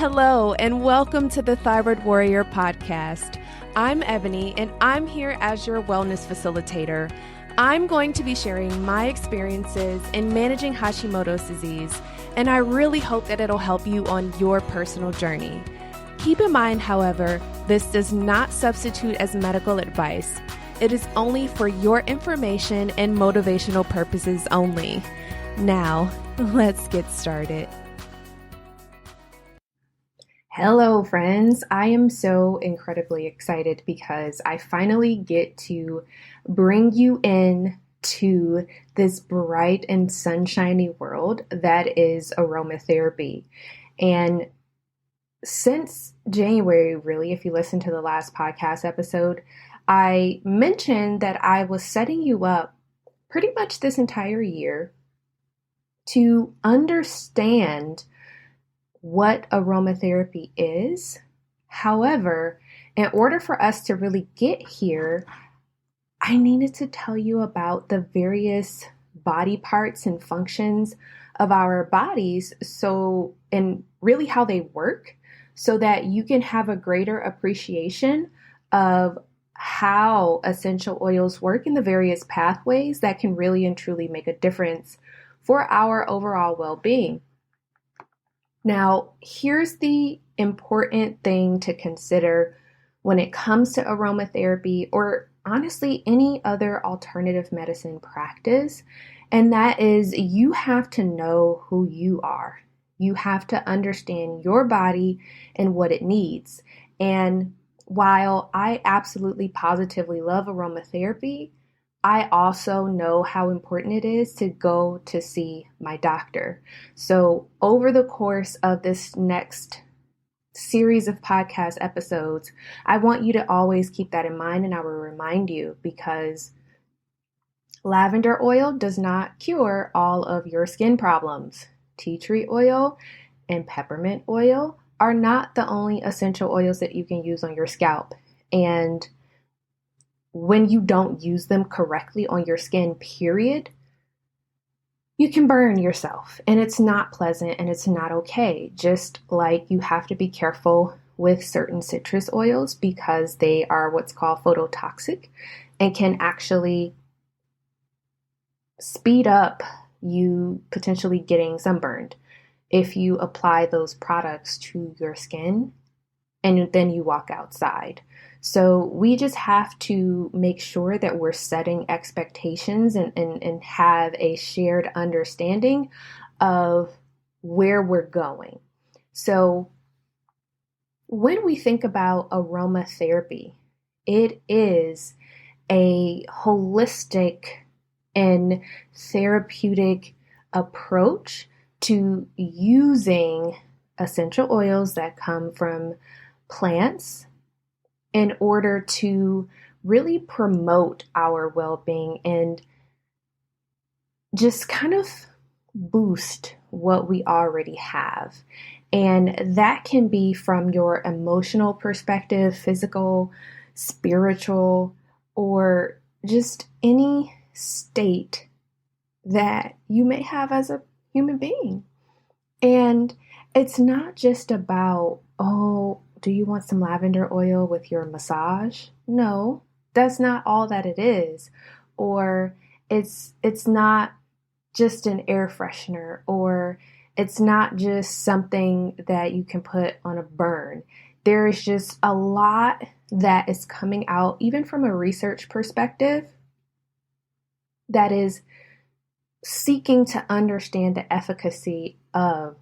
Hello, and welcome to the Thyroid Warrior podcast. I'm Ebony, and I'm here as your wellness facilitator. I'm going to be sharing my experiences in managing Hashimoto's disease, and I really hope that it'll help you on your personal journey. Keep in mind, however, this does not substitute as medical advice. It is only for your information and motivational purposes only. Now, let's get started. Hello, friends. I am so incredibly excited because I finally get to bring you in to this bright and sunshiny world that is aromatherapy. And since January, really, if you listen to the last podcast episode, I mentioned that I was setting you up pretty much this entire year to understand what aromatherapy is. However, in order for us to really get here, I needed to tell you about the various body parts and functions of our bodies, and really how they work, so that you can have a greater appreciation of how essential oils work in the various pathways that can really and truly make a difference for our overall well-being. Now, here's the important thing to consider when it comes to aromatherapy, or honestly any other alternative medicine practice, and that is you have to know who you are. You have to understand your body and what it needs. And while I absolutely positively love aromatherapy, I also know how important it is to go to see my doctor. So over the course of this next series of podcast episodes, I want you to always keep that in mind, and I will remind you, because lavender oil does not cure all of your skin problems. Tea tree oil and peppermint oil are not the only essential oils that you can use on your scalp. And when you don't use them correctly on your skin, period, you can burn yourself, and it's not pleasant and it's not okay. Just like you have to be careful with certain citrus oils because they are what's called phototoxic and can actually speed up you potentially getting sunburned if you apply those products to your skin and then you walk outside. So we just have to make sure that we're setting expectations and have a shared understanding of where we're going. So when we think about aromatherapy, it is a holistic and therapeutic approach to using essential oils that come from plants in order to really promote our well-being and just kind of boost what we already have. And that can be from your emotional perspective, physical, spiritual, or just any state that you may have as a human being. And it's not just about, do you want some lavender oil with your massage? No, that's not all that it is. Or it's not just an air freshener, or it's not just something that you can put on a burn. There is just a lot that is coming out, even from a research perspective, that is seeking to understand the efficacy of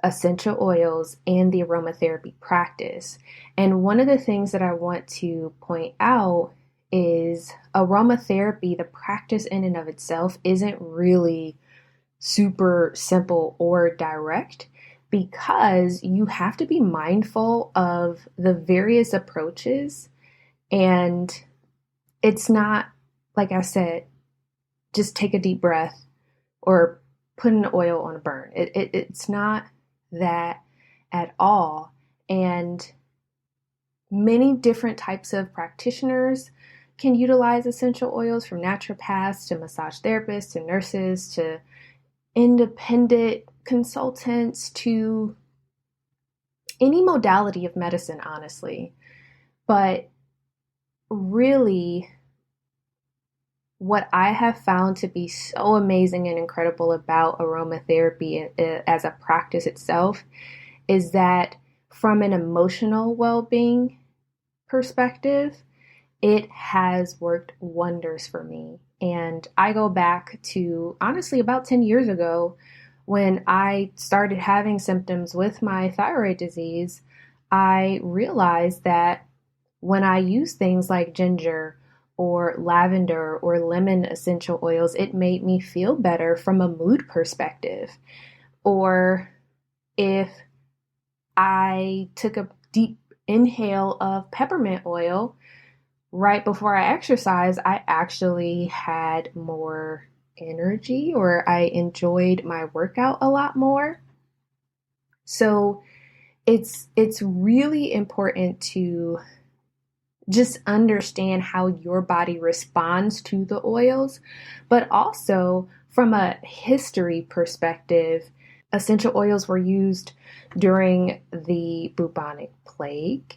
essential oils and the aromatherapy practice. And one of the things that I want to point out is aromatherapy, the practice in and of itself, isn't really super simple or direct, because you have to be mindful of the various approaches. And it's not, like I said, just take a deep breath or put an oil on a burn. It's not that at all. And many different types of practitioners can utilize essential oils, from naturopaths to massage therapists to nurses to independent consultants to any modality of medicine, honestly. But really, what I have found to be so amazing and incredible about aromatherapy as a practice itself is that from an emotional well-being perspective, it has worked wonders for me. And I go back to honestly about 10 years ago when I started having symptoms with my thyroid disease. I realized that when I use things like ginger or lavender or lemon essential oils, it made me feel better from a mood perspective. Or if I took a deep inhale of peppermint oil right before I exercise, I actually had more energy or I enjoyed my workout a lot more. So it's really important to just understand how your body responds to the oils, but also from a history perspective, essential oils were used during the bubonic plague.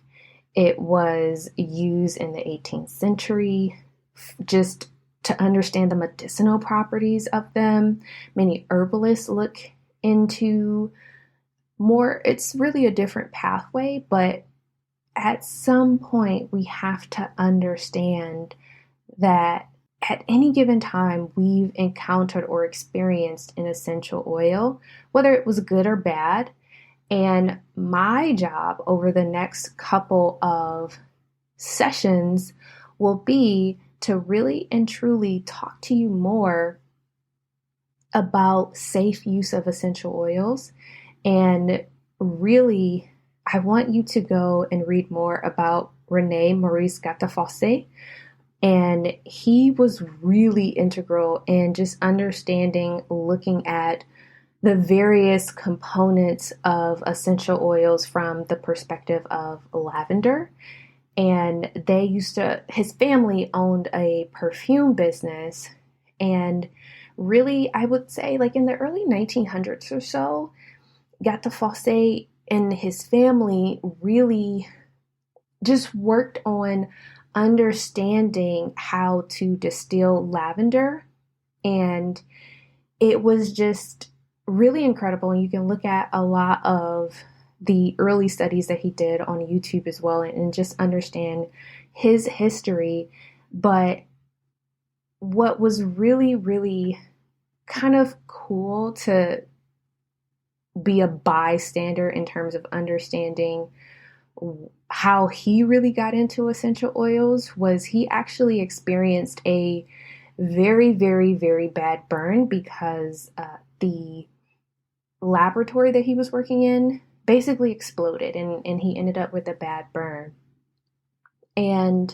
It was used in the 18th century just to understand the medicinal properties of them. Many herbalists look into more, it's really a different pathway, but at some point we have to understand that at any given time we've encountered or experienced an essential oil, whether it was good or bad. And my job over the next couple of sessions will be to really and truly talk to you more about safe use of essential oils. And really, I want you to go and read more about Rene Maurice Gattefossé. And he was really integral in just understanding, looking at the various components of essential oils from the perspective of lavender. And his family owned a perfume business. And really, I would say like in the early 1900s or so, Gattefossé and his family really just worked on understanding how to distill lavender. And it was just really incredible. And you can look at a lot of the early studies that he did on YouTube as well and just understand his history. But what was really, really kind of cool to be a bystander in terms of understanding how he really got into essential oils was he actually experienced a very, very, very bad burn because the laboratory that he was working in basically exploded and he ended up with a bad burn. And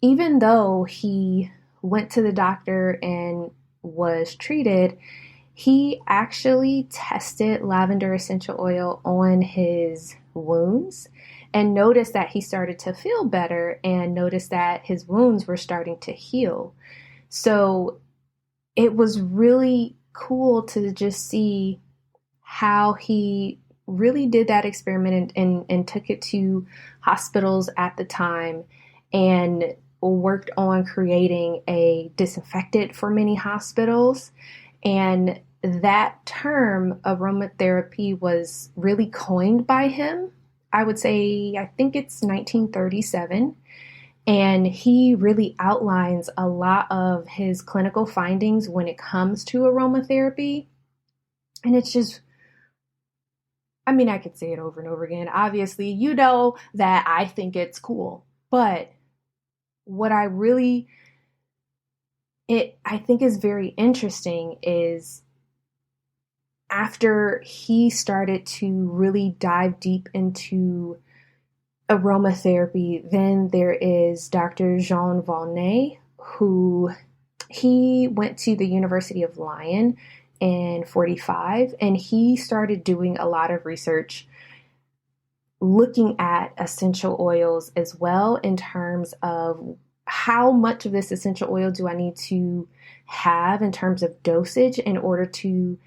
even though he went to the doctor and was treated, he actually tested lavender essential oil on his wounds and noticed that he started to feel better and noticed that his wounds were starting to heal. So it was really cool to just see how he really did that experiment and took it to hospitals at the time and worked on creating a disinfectant for many hospitals. And that term, aromatherapy, was really coined by him. I would say, I think it's 1937. And he really outlines a lot of his clinical findings when it comes to aromatherapy. And it's just, I mean, I could say it over and over again. Obviously, you know that I think it's cool. But what I think is very interesting is after he started to really dive deep into aromatherapy, then there is Dr. Jean Volney, who he went to the University of Lyon in 45, and he started doing a lot of research looking at essential oils as well in terms of how much of this essential oil do I need to have in terms of dosage in order to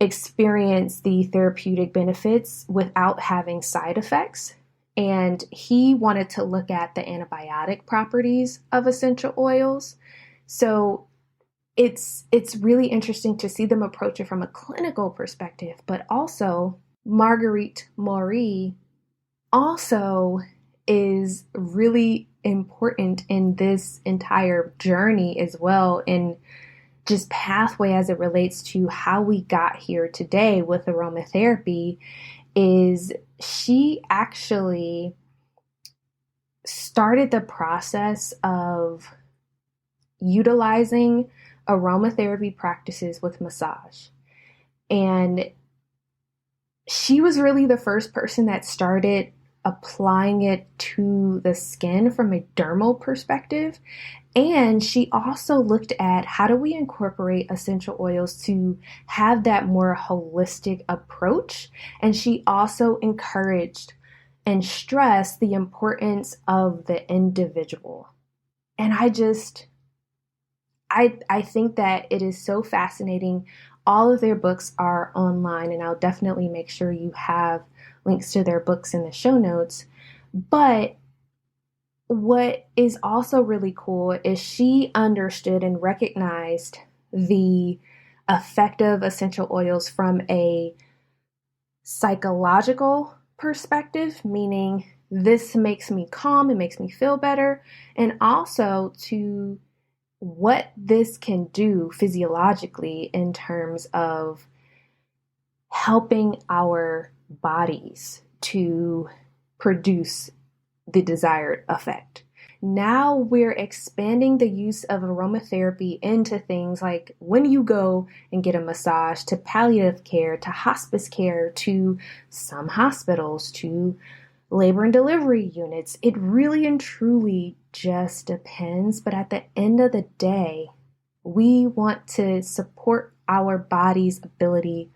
experience the therapeutic benefits without having side effects. And he wanted to look at the antibiotic properties of essential oils. So it's really interesting to see them approach it from a clinical perspective, but also Marguerite Maury also is really important in this entire journey as well, in just pathway as it relates to how we got here today with aromatherapy. Is she actually started the process of utilizing aromatherapy practices with massage. And she was really the first person that started applying it to the skin from a dermal perspective. And she also looked at how do we incorporate essential oils to have that more holistic approach. And she also encouraged and stressed the importance of the individual. And I think that it is so fascinating. All of their books are online, and I'll definitely make sure you have links to their books in the show notes. But what is also really cool is she understood and recognized the effect of essential oils from a psychological perspective, meaning this makes me calm, it makes me feel better, and also to what this can do physiologically in terms of helping our bodies to produce the desired effect. Now we're expanding the use of aromatherapy into things like when you go and get a massage, to palliative care, to hospice care, to some hospitals, to labor and delivery units. It really and truly just depends. But at the end of the day, we want to support our body's ability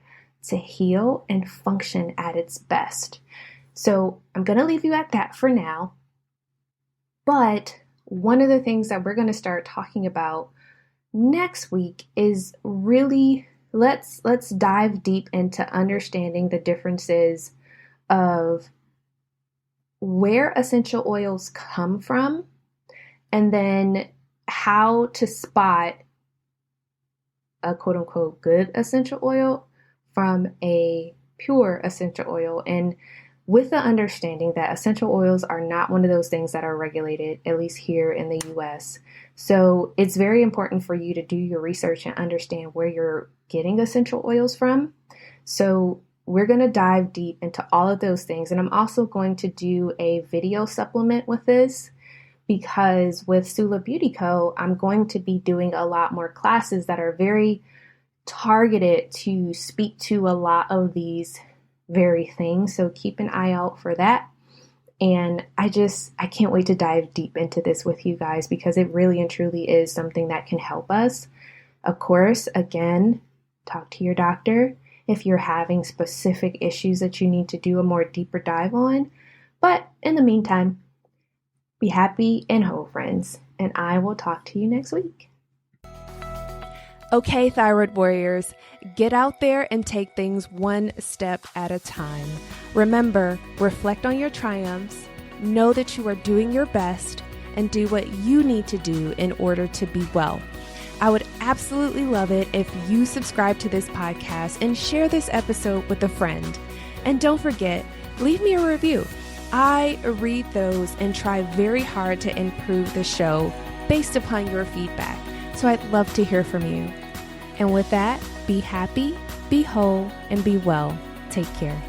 to heal and function at its best. So I'm going to leave you at that for now. But one of the things that we're going to start talking about next week is really let's dive deep into understanding the differences of where essential oils come from, and then how to spot a quote unquote good essential oil from a pure essential oil. And with the understanding that essential oils are not one of those things that are regulated, at least here in the US. So it's very important for you to do your research and understand where you're getting essential oils from. So we're going to dive deep into all of those things. And I'm also going to do a video supplement with this, because with Sula Beauty Co., I'm going to be doing a lot more classes that are very targeted to speak to a lot of these very things. So keep an eye out for that. And I can't wait to dive deep into this with you guys, because it really and truly is something that can help us. Of course, again, talk to your doctor if you're having specific issues that you need to do a more deeper dive on. But in the meantime, be happy and whole, friends, and I will talk to you next week. Okay, thyroid warriors, get out there and take things one step at a time. Remember, reflect on your triumphs, know that you are doing your best, and do what you need to do in order to be well. I would absolutely love it if you subscribe to this podcast and share this episode with a friend. And don't forget, leave me a review. I read those and try very hard to improve the show based upon your feedback. So I'd love to hear from you. And with that, be happy, be whole, and be well. Take care.